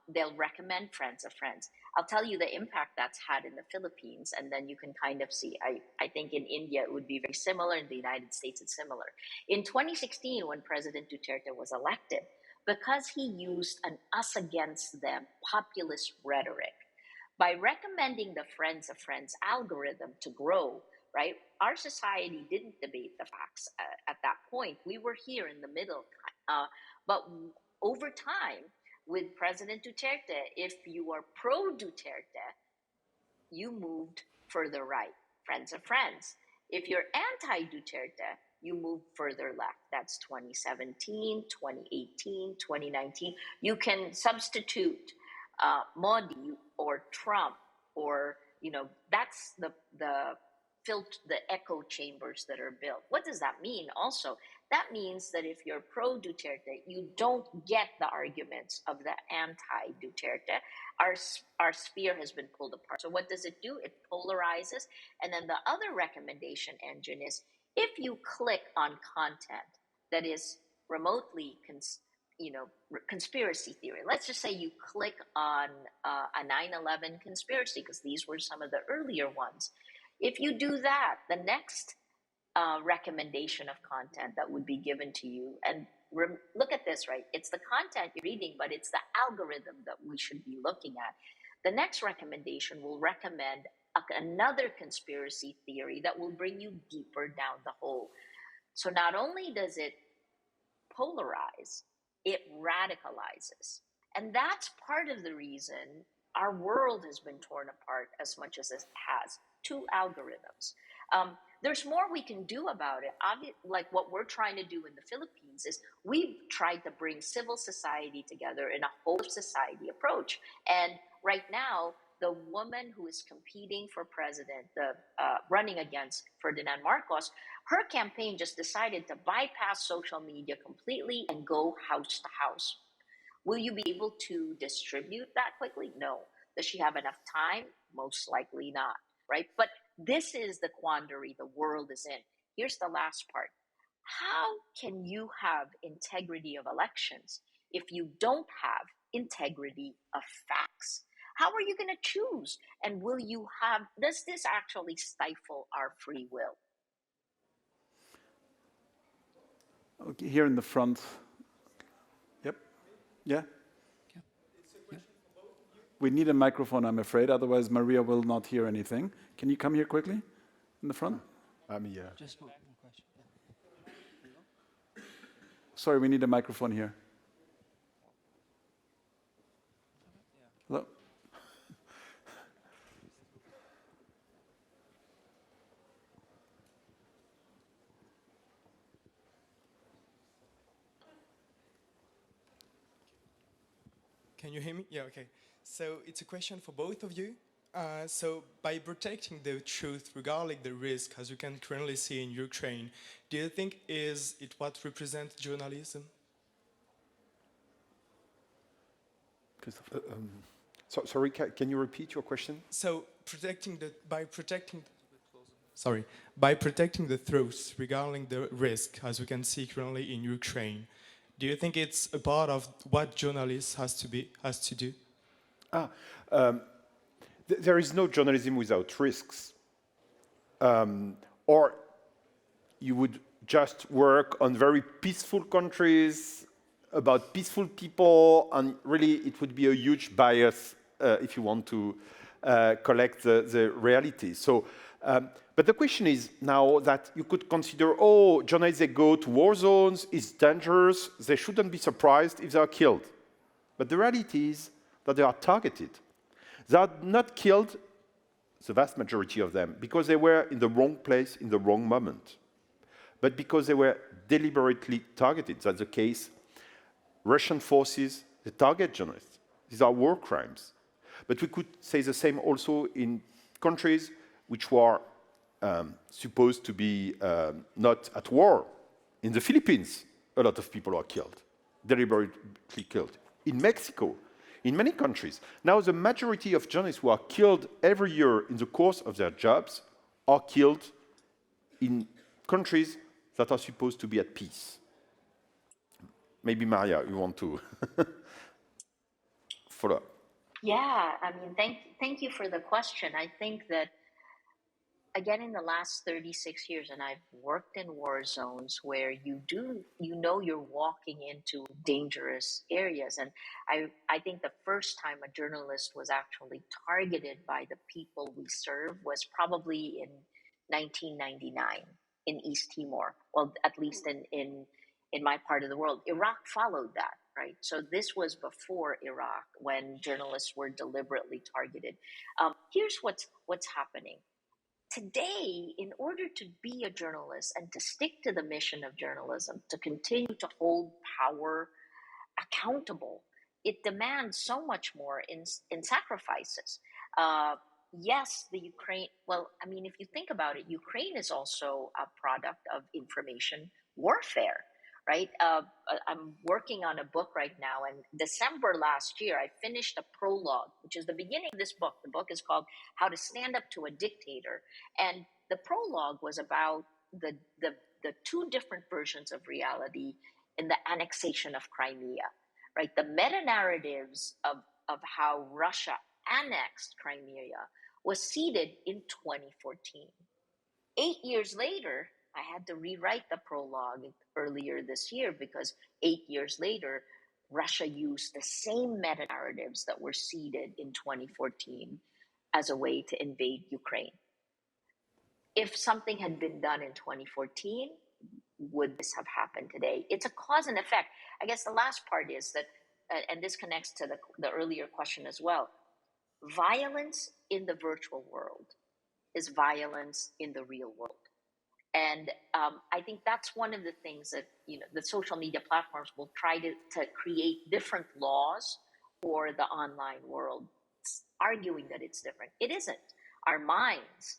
they'll recommend friends of friends. I'll tell you the impact that's had in the Philippines, and then you can kind of see. I think in India it would be very similar. In the United States, it's similar. In 2016, when President Duterte was elected, because he used an us against them populist rhetoric, by recommending the friends of friends algorithm to grow, right? Our society didn't debate the facts at that point. We were here in the middle. But over time, with President Duterte, if you are pro-Duterte, you moved further right, friends of friends. If you're anti-Duterte, you move further left. That's 2017, 2018, 2019. You can substitute Modi or Trump, or, you know, that's the echo chambers that are built. What does that mean also? That means that if you're pro-Duterte, you don't get the arguments of the anti-Duterte. Our sphere has been pulled apart. So what does it do? It polarizes. And then the other recommendation engine is if you click on content that is remotely conspiracy theory. Let's just say you click on a 9/11 conspiracy, because these were some of the earlier ones. If you do that, the next recommendation of content that would be given to you, and look at this, right? It's the content you're reading, but it's the algorithm that we should be looking at. The next recommendation will recommend another conspiracy theory that will bring you deeper down the hole. So not only does it polarize, it radicalizes. And that's part of the reason our world has been torn apart as much as it has. Two algorithms. There's more we can do about it. Like what we're trying to do in the Philippines is we've tried to bring civil society together in a whole society approach. And right now, the woman who is competing for president, running against Ferdinand Marcos, her campaign just decided to bypass social media completely and go house to house. Will you be able to distribute that quickly? No. Does she have enough time? Most likely not, right? But this is the quandary the world is in. Here's the last part. How can you have integrity of elections if you don't have integrity of facts? How are you going to choose? And does this actually stifle our free will? Okay, here in the front. Yep. Yeah. We need a microphone, I'm afraid, otherwise Maria will not hear anything. Can you come here quickly in the front? Yeah. Just one question. Sorry, we need a microphone here. Hello? Can you hear me? Yeah, okay. So it's a question for both of you. So by protecting the truth regarding the risk, as you can currently see in Ukraine, do you think is it what represents journalism? Christophe, sorry, can you repeat your question? So by protecting the truth regarding the risk, as we can see currently in Ukraine, do you think it's a part of what journalists has to do? There is no journalism without risks. Or you would just work on very peaceful countries, about peaceful people, and really it would be a huge bias if you want to collect the reality. So, but the question is now that you could consider, oh, journalists, they go to war zones, it's dangerous, they shouldn't be surprised if they are killed. But the reality is that they are targeted. They are not killed, the vast majority of them, because they were in the wrong place in the wrong moment, but because they were deliberately targeted. That's the case. Russian forces, they target journalists. These are war crimes. But we could say the same also in countries which were supposed to be not at war. In the Philippines, a lot of people are killed, deliberately killed. In Mexico, in many countries. Now, the majority of journalists who are killed every year in the course of their jobs are killed in countries that are supposed to be at peace. Maybe, Maria, you want to follow up? Yeah, I mean, thank you for the question. I think that, again, in the last 36 years, and I've worked in war zones where you know you're walking into dangerous areas. And I think the first time a journalist was actually targeted by the people we serve was probably in 1999 in East Timor. Well, at least in my part of the world. Iraq followed that, right? So this was before Iraq when journalists were deliberately targeted. Here's what's happening. Today, in order to be a journalist and to stick to the mission of journalism, to continue to hold power accountable, it demands so much more in sacrifices. Yes, the Ukraine, well, I mean, if you think about it, Ukraine is also a product of information warfare, right? I'm working on a book right now, and December last year, I finished a prologue, which is the beginning of this book. The book is called How to Stand Up to a Dictator. And the prologue was about the two different versions of reality in the annexation of Crimea, right? The meta-narratives of how Russia annexed Crimea was seeded in 2014. 8 years later, I had to rewrite the prologue earlier this year because 8 years later, Russia used the same meta-narratives that were seeded in 2014 as a way to invade Ukraine. If something had been done in 2014, would this have happened today? It's a cause and effect. I guess the last part is that, and this connects to the earlier question as well, violence in the virtual world is violence in the real world. And I think that's one of the things that the social media platforms will try to create different laws for the online world, arguing that it's different. It isn't. Our minds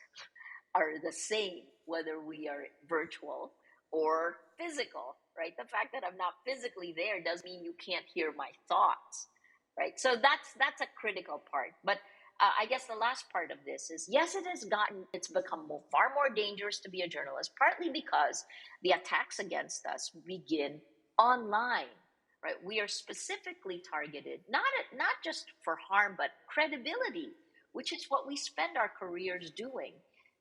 are the same whether we are virtual or physical, right? The fact that I'm not physically there doesn't mean you can't hear my thoughts, right? So that's a critical part. But I guess the last part of this is, yes, it's become far more dangerous to be a journalist, partly because the attacks against us begin online, right? We are specifically targeted, not just for harm, but credibility, which is what we spend our careers doing.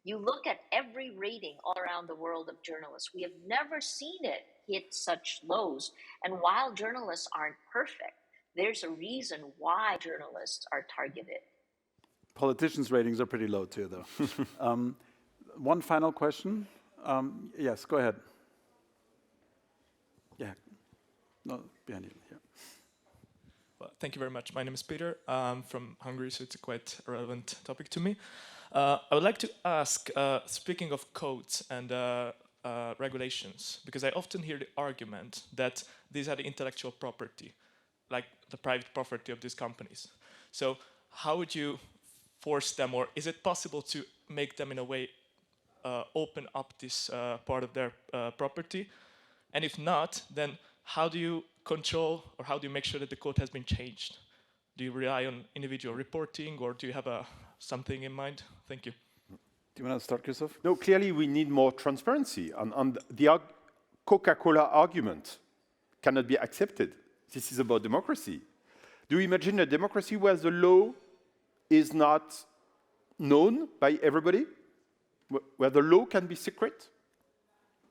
You look at every rating all around the world of journalists, we have never seen it hit such lows. And while journalists aren't perfect, there's a reason why journalists are targeted. Politicians' ratings are pretty low too, though. One final question. Yes, go ahead. Yeah. No, behind you. Yeah. Well, thank you very much. My name is Peter. I'm from Hungary, so it's a quite relevant topic to me. I would like to ask, speaking of codes and regulations, because I often hear the argument that these are the intellectual property, like the private property of these companies. So how would you force them, or is it possible to make them in a way open up this part of their property? And if not, then how do you control, or how do you make sure that the code has been changed? Do you rely on individual reporting, or do you have something in mind? Thank you. Do you want to start, Christophe? No, clearly we need more transparency. And the Coca-Cola argument cannot be accepted. This is about democracy. Do you imagine a democracy where the law is not known by everybody? Where the law can be secret?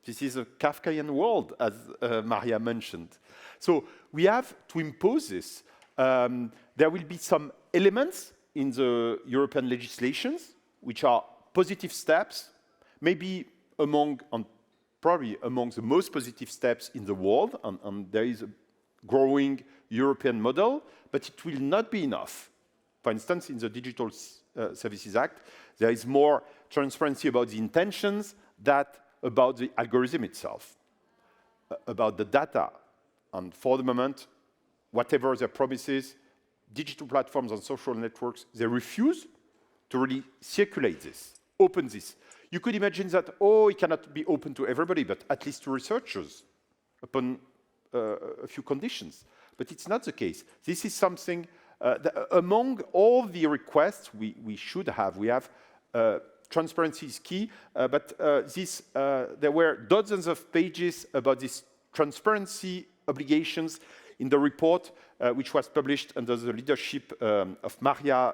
This is a Kafkaian world, as Maria mentioned. So we have to impose this. There will be some elements in the European legislations which are positive steps, maybe probably among the most positive steps in the world, and there is a growing European model, but it will not be enough. For instance, in the Digital Services Act, there is more transparency about the intentions than about the algorithm itself, about the data. And for the moment, whatever their promises, digital platforms and social networks, they refuse to really circulate this, open this. You could imagine that, it cannot be open to everybody, but at least to researchers upon a few conditions. But it's not the case. This is something, among all the requests we should have, we have transparency is key, but there were dozens of pages about these transparency obligations in the report, which was published under the leadership of Maria,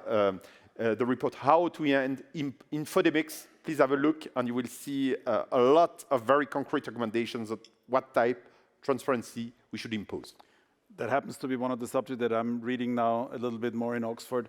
the report How to End Infodemics. Please have a look, and you will see a lot of very concrete recommendations of what type transparency we should impose. That happens to be one of the subjects that I'm reading now a little bit more in Oxford.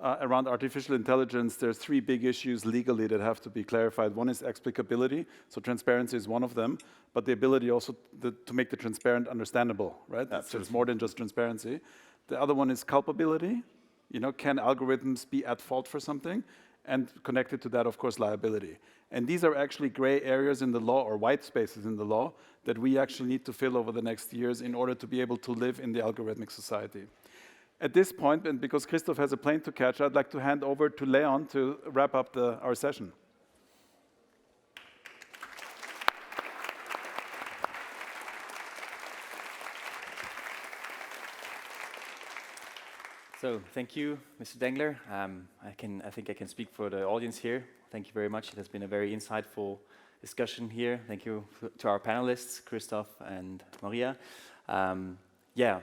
Around artificial intelligence, there's 3 big issues legally that have to be clarified. One is explicability, so transparency is one of them, but the ability also to make the transparent understandable, right? So it's more than just transparency. The other one is culpability. You know, can algorithms be at fault for something? And connected to that, of course, liability. And these are actually gray areas in the law, or white spaces in the law, that we actually need to fill over the next years in order to be able to live in the algorithmic society. At this point, and because Christophe has a plane to catch, I'd like to hand over to Leon to wrap up our session. So thank you, Mr. Dengler. I think I can speak for the audience here. Thank you very much. It has been a very insightful discussion here. Thank you to our panelists, Christophe and Maria.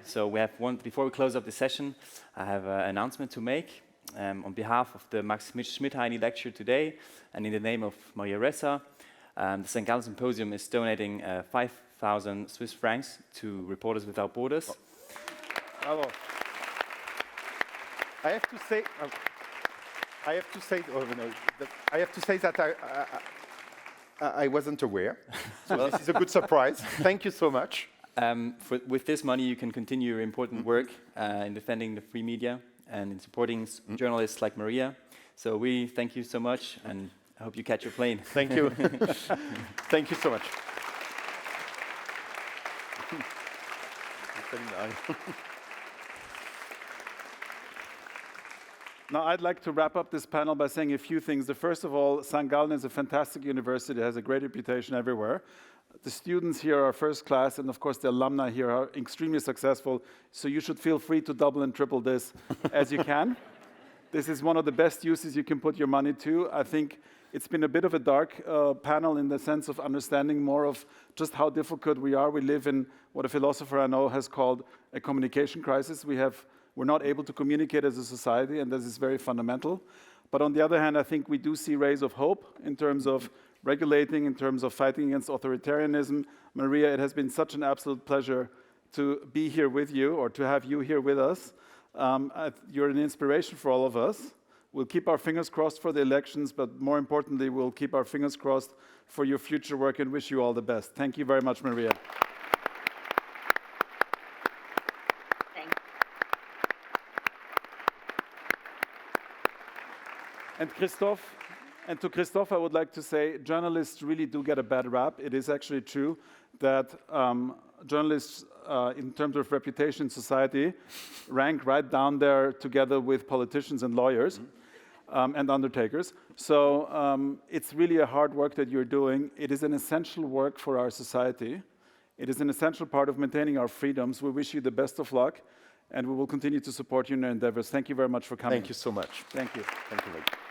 So we have before we close up the session, I have an announcement to make. On behalf of the Max Schmidheiny lecture today, and in the name of Maria Ressa, the St. Gallen Symposium is donating 5,000 Swiss francs to Reporters Without Borders. Bravo. I have to say that I wasn't aware. So this is a good surprise. Thank you so much. With this money, you can continue your important work in defending the free media and in supporting journalists like Maria. So we thank you so much, and I hope you catch your plane. Thank you. Thank you so much. Now, I'd like to wrap up this panel by saying a few things. First of all, St. Gallen is a fantastic university. It has a great reputation everywhere. The students here are first class, and of course the alumni here are extremely successful, so you should feel free to double and triple this as you can. This is one of the best uses you can put your money to. I think it's been a bit of a dark panel in the sense of understanding more of just how difficult we are. We live in what a philosopher I know has called a communication crisis. We're not able to communicate as a society, and this is very fundamental. But on the other hand, I think we do see rays of hope in terms of regulating, in terms of fighting against authoritarianism. Maria, it has been such an absolute pleasure to be here with you, or to have you here with us. You're an inspiration for all of us. We'll keep our fingers crossed for the elections, but more importantly, we'll keep our fingers crossed for your future work and wish you all the best. Thank you very much, Maria. And to Christophe, I would like to say, journalists really do get a bad rap. It is actually true that journalists, in terms of reputation in society, rank right down there together with politicians and lawyers. and undertakers. So it's really a hard work that you're doing. It is an essential work for our society. It is an essential part of maintaining our freedoms. We wish you the best of luck, and we will continue to support you in your endeavors. Thank you very much for coming. Thank you so much. Thank you. Thank you.